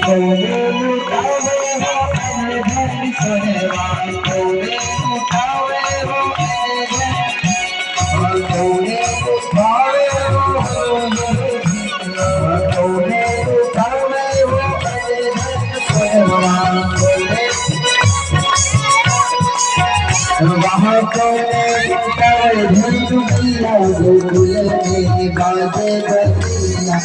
कोने लुटावे हो अन धन सोनेवा कोने लुटावे हो कोने लुटावे हो कोने लुटावे हो अन धन सोनेवा वहाँ कोने लुटावे धन दुनिया गोकुल में बाजे बजिया